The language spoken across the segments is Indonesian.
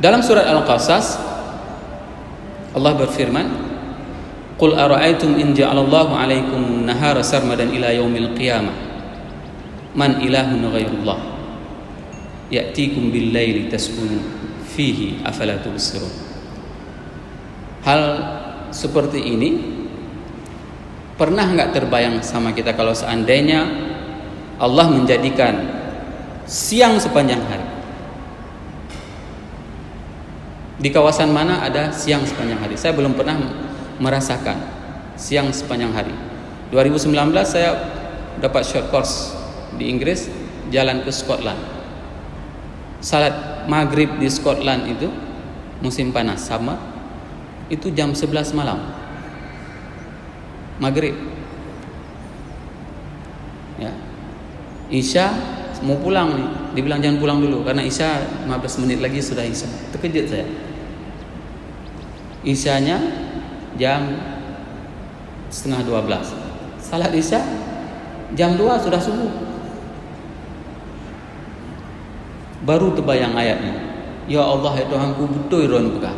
Dalam surat Al-Qasas Allah berfirman, "Qul ara'aytum in ja'alallahu 'alaikum nahara sarmadan ila yaumil qiyamah man ilahun ghairullah ya'tikum bil-laili taskunu fihi afala tubsirun." Hal seperti ini pernah enggak terbayang sama kita kalau seandainya Allah menjadikan siang sepanjang hari? Di kawasan mana ada siang sepanjang hari? Saya belum pernah merasakan siang sepanjang hari. 2019 saya dapat short course di Inggris, jalan ke Scotland. Salat maghrib di Scotland itu musim panas sama itu jam 11 malam maghrib ya. Isya mau pulang nih, dibilang jangan pulang dulu karena Isya 15 menit lagi sudah Isya. Terkejut saya. Isyanya jam 11:30. Salat Isya jam 2 sudah subuh. Baru terbayang ayatnya. Ya Allah ya Tuhanku, betul ron bukan.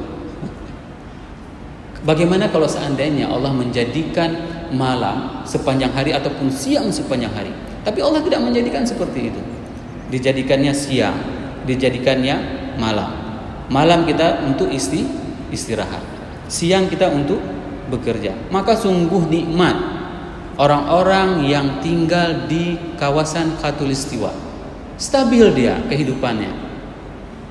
Bagaimana kalau seandainya Allah menjadikan malam sepanjang hari ataupun siang sepanjang hari? Tapi Allah tidak menjadikan seperti itu. Dijadikannya siang, dijadikannya malam. Malam kita untuk istirahat. Siang kita untuk bekerja. Maka sungguh nikmat orang-orang yang tinggal di kawasan Khatulistiwa. Stabil dia kehidupannya.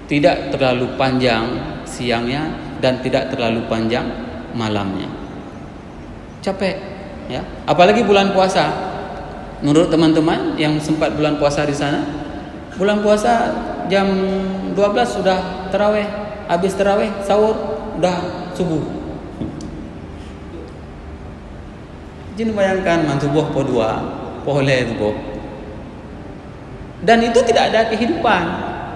Tidak terlalu panjang siangnya dan tidak terlalu panjang malamnya. Capek ya. Apalagi bulan puasa. Menurut teman-teman yang sempat bulan puasa di sana, bulan puasa jam 12 sudah tarawih, habis tarawih sahur udah subuh. Jadi bayangkan mantu boh po dua, pohole itu boh. Dan itu tidak ada kehidupan.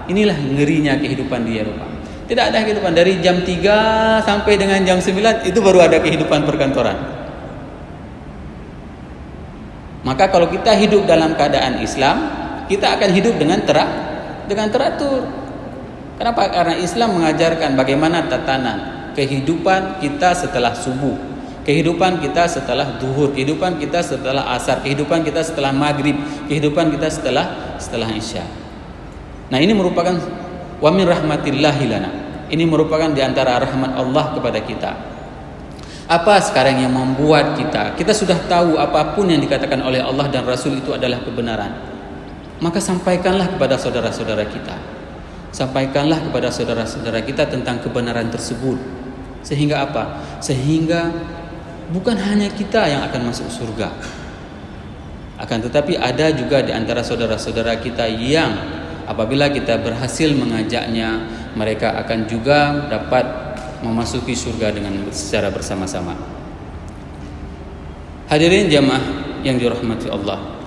Inilah ngerinya kehidupan di Eropa. Tidak ada kehidupan dari jam 3 sampai dengan jam 9 itu baru ada kehidupan perkantoran. Maka kalau kita hidup dalam keadaan Islam, kita akan hidup dengan teratur. Kenapa? Karena Islam mengajarkan bagaimana tatanan kehidupan kita setelah subuh, kehidupan kita setelah duhur, kehidupan kita setelah asar, kehidupan kita setelah maghrib, kehidupan kita setelah isya. Nah, ini merupakan wa min rahmatillahi lana. Ini merupakan di antara rahmat Allah kepada kita. Apa sekarang yang membuat kita sudah tahu apapun yang dikatakan oleh Allah dan Rasul itu adalah kebenaran. Maka sampaikanlah kepada saudara-saudara kita. Sampaikanlah kepada saudara-saudara kita tentang kebenaran tersebut. Sehingga apa? Sehingga bukan hanya kita yang akan masuk surga. Akan tetapi ada juga di antara saudara-saudara kita yang apabila kita berhasil mengajaknya, mereka akan juga dapat memasuki surga secara bersama-sama. Hadirin jamaah yang dirahmati Allah.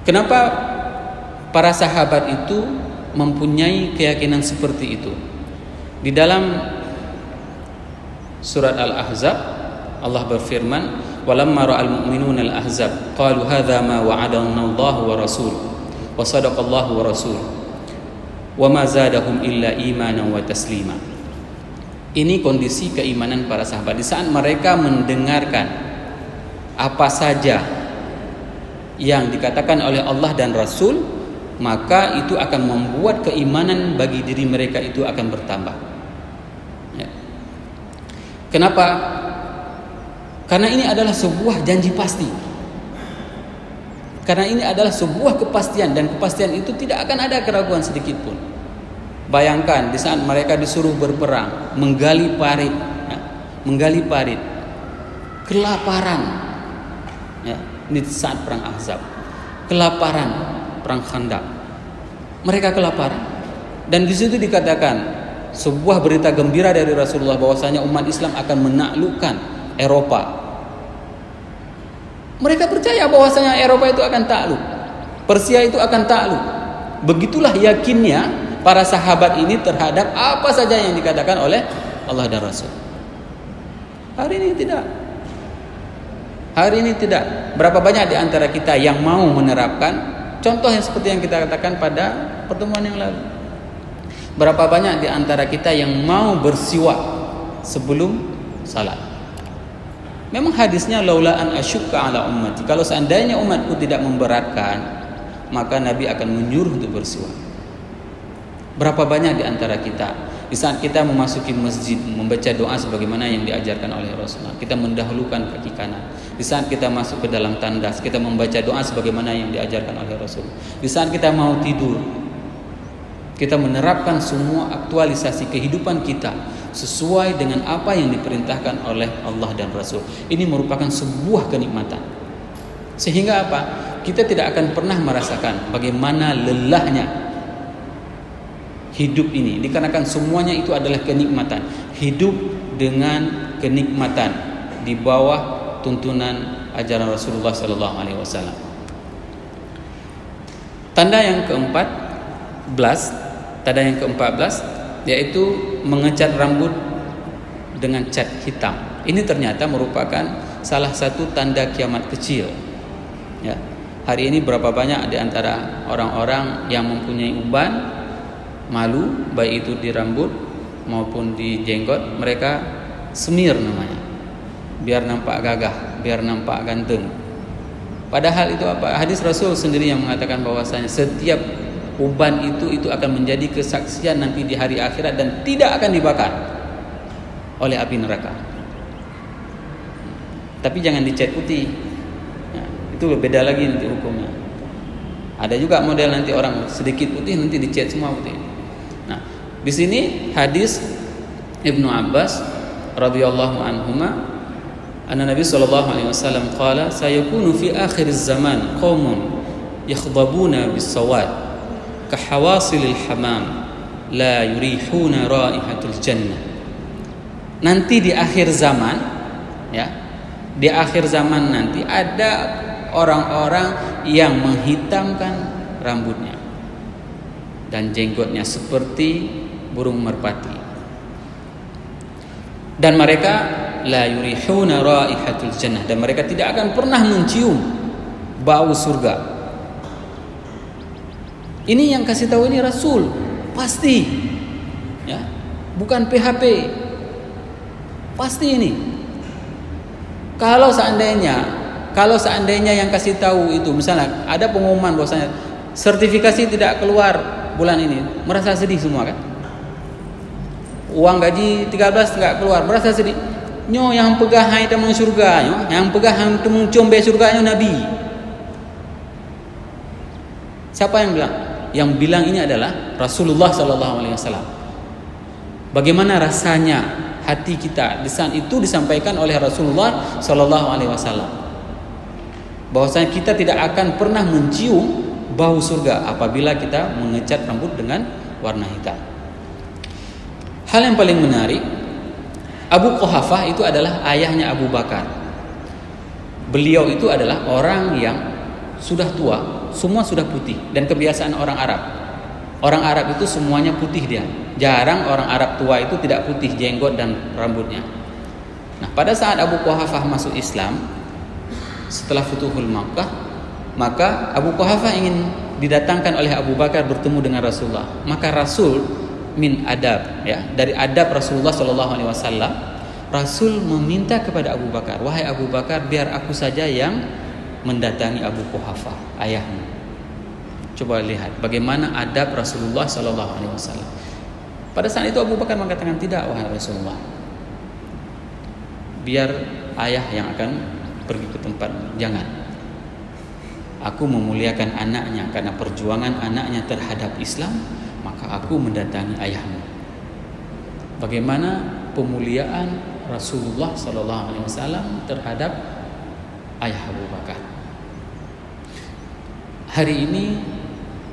Kenapa para sahabat itu mempunyai keyakinan seperti itu? Di dalam surat Al-Ahzab Allah berfirman, "Walamma ra'al mu'minuna al-ahzab qalu hadza ma wa'adana Allah wa rasuluhu wa sadaqallahu wa rasuluhu wa ma zadahum illa imanan wa taslima." Ini kondisi keimanan para sahabat di saat mereka mendengarkan apa saja yang dikatakan oleh Allah dan Rasul, maka itu akan membuat keimanan bagi diri mereka itu akan bertambah. Ya. Kenapa? Karena ini adalah sebuah janji pasti. Karena ini adalah sebuah kepastian, dan kepastian itu tidak akan ada keraguan sedikit pun. Bayangkan di saat mereka disuruh berperang, menggali parit, kelaparan. Ya, ini saat perang Ahzab, kelaparan, perang Khandaq. Mereka kelaparan, dan di situ dikatakan sebuah berita gembira dari Rasulullah bahwasanya umat Islam akan menaklukkan Eropa. Mereka percaya bahwasanya Eropa itu akan takluk, Persia itu akan takluk. Begitulah yakinnya para sahabat ini terhadap apa saja yang dikatakan oleh Allah dan Rasul. Hari ini tidak. Hari ini tidak. Berapa banyak di antara kita yang mau menerapkan contoh yang seperti yang kita katakan pada pertemuan yang lalu. Berapa banyak di antara kita yang mau bersiwak sebelum salat? Memang hadisnya laula an asyukka ala ummati. Kalau seandainya umatku tidak memberatkan, maka Nabi akan menyuruh untuk bersiwak. Berapa banyak di antara kita di saat kita memasuki masjid membaca doa sebagaimana yang diajarkan oleh Rasulullah, kita mendahulukan kaki kanan. Di saat kita masuk ke dalam tandas, kita membaca doa sebagaimana yang diajarkan oleh Rasul. Di saat kita mau tidur, kita menerapkan semua aktualisasi kehidupan kita sesuai dengan apa yang diperintahkan oleh Allah dan Rasul. Ini merupakan sebuah kenikmatan. Sehingga apa? Kita tidak akan pernah merasakan bagaimana lelahnya hidup ini, dikarenakan semuanya itu adalah kenikmatan. Hidup dengan kenikmatan di bawah tuntunan ajaran Rasulullah sallallahu alaihi wasallam. Tanda yang ke-14 yaitu mengecat rambut dengan cat hitam. Ini ternyata merupakan salah satu tanda kiamat kecil. Ya. Hari ini berapa banyak di antara orang-orang yang mempunyai uban malu, baik itu di rambut maupun di jenggot, mereka semir namanya, biar nampak gagah, biar nampak ganteng. Padahal itu apa? Hadis Rasul sendiri yang mengatakan bahwasanya setiap uban itu akan menjadi kesaksian nanti di hari akhirat dan tidak akan dibakar oleh api neraka. Tapi jangan dicat putih. Nah, itu beda lagi nanti hukumnya. Ada juga model nanti orang sedikit putih nanti dicat semua putih. Nah, di sini hadis Ibnu Abbas radhiyallahu anhuma, anna Nabi sallallahu alaihi wasallam qala sayakunu fi akhir zaman qaumun yakhdabuna bis-sawad kahawasilil hamam la yurihuna raihatul jannah. Nanti di akhir zaman, ya, di akhir zaman nanti ada orang-orang yang menghitamkan rambutnya dan jenggotnya seperti burung merpati, dan mereka la yurihuna raihatul jannah, dan mereka tidak akan pernah mencium bau surga. Ini yang kasih tahu ini Rasul, pasti, ya, bukan PHP, pasti ini. Kalau seandainya yang kasih tahu itu, misalnya ada pengumuman bahwasanya sertifikasi tidak keluar bulan ini, merasa sedih semua kan? Uang gaji 13 nggak keluar, merasa sedih. Nyo yang pegah hai temung surga, nyo yang pegah hai temung combe surga nyo Nabi. Siapa yang bilang? Yang bilang ini adalah Rasulullah sallallahu alaihi wasallam. Bagaimana rasanya hati kita di saat itu disampaikan oleh Rasulullah sallallahu alaihi wasallam bahwasanya kita tidak akan pernah mencium bau surga apabila kita mengecat rambut dengan warna hitam. Hal yang paling menarik, Abu Quhafah itu adalah ayahnya Abu Bakar. Beliau itu adalah orang yang sudah tua, semua sudah putih, dan kebiasaan orang Arab. Orang Arab itu semuanya putih dia. Jarang orang Arab tua itu tidak putih jenggot dan rambutnya. Nah, pada saat Abu Quhafah masuk Islam setelah Futuhul Makkah, maka Abu Quhafah ingin didatangkan oleh Abu Bakar bertemu dengan Rasulullah. Maka Rasul min adab, ya, dari adab Rasulullah sallallahu alaihi wasallam, Rasul meminta kepada Abu Bakar, wahai Abu Bakar, biar aku saja yang mendatangi Abu Quhafah, ayahmu. Coba lihat bagaimana adab Rasulullah sallallahu alaihi wasallam. Pada saat itu Abu Bakar mengatakan, tidak wahai Rasulullah, biar ayah yang akan pergi ke tempat, jangan. Aku memuliakan anaknya karena perjuangan anaknya terhadap Islam, maka aku mendatangi ayahmu. Bagaimana pemuliaan Rasulullah sallallahu alaihi wasallam terhadap ayah Abu Bakar. Hari ini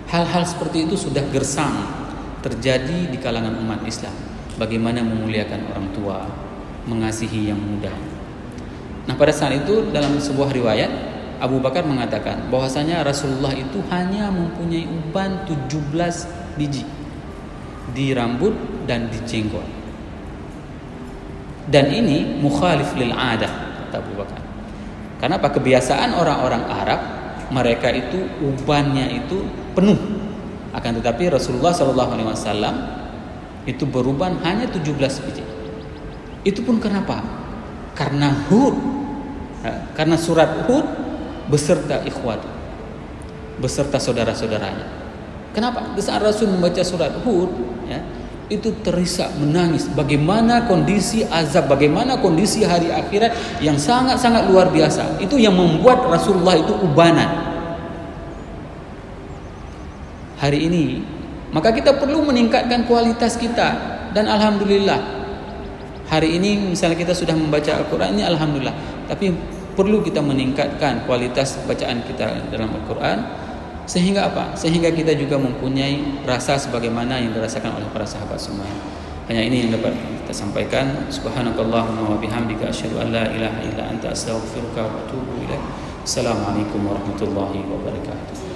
hal-hal seperti itu sudah gersang terjadi di kalangan umat Islam. Bagaimana memuliakan orang tua, mengasihi yang muda. Nah, pada saat itu dalam sebuah riwayat Abu Bakar mengatakan bahwasanya Rasulullah itu hanya mempunyai uban 17 biji di rambut dan di jenggot. Dan ini mukhalif lil adah, kata Abu Bakar. Karena apa? Kebiasaan orang-orang Arab, mereka itu ubannya itu penuh Akan tetapi Rasulullah Shallallahu Alaihi Wasallam itu beruban hanya 17 biji. Itu pun kenapa? Karena Hud, karena surat Hud beserta ikhwat, beserta saudara-saudaranya. Kenapa? Di saat Rasul membaca surat Hud, ya, itu terisak menangis. Bagaimana kondisi azab, bagaimana kondisi hari akhirat yang sangat-sangat luar biasa. Itu yang membuat Rasulullah itu ubanan. Hari ini, maka kita perlu meningkatkan kualitas kita. Dan alhamdulillah, hari ini misalnya kita sudah membaca Al-Quran ini alhamdulillah. Tapi perlu kita meningkatkan kualitas bacaan kita dalam Al-Quran. Sehingga apa? Sehingga kita juga mempunyai rasa sebagaimana yang dirasakan oleh para sahabat semua. Hanya ini yang dapat kita sampaikan. Subhanakallahumma wa bihamdika asyhadu an la ilaha illa anta astaghfiruka wa atubu ilaik. Assalamualaikum warahmatullahi wabarakatuh.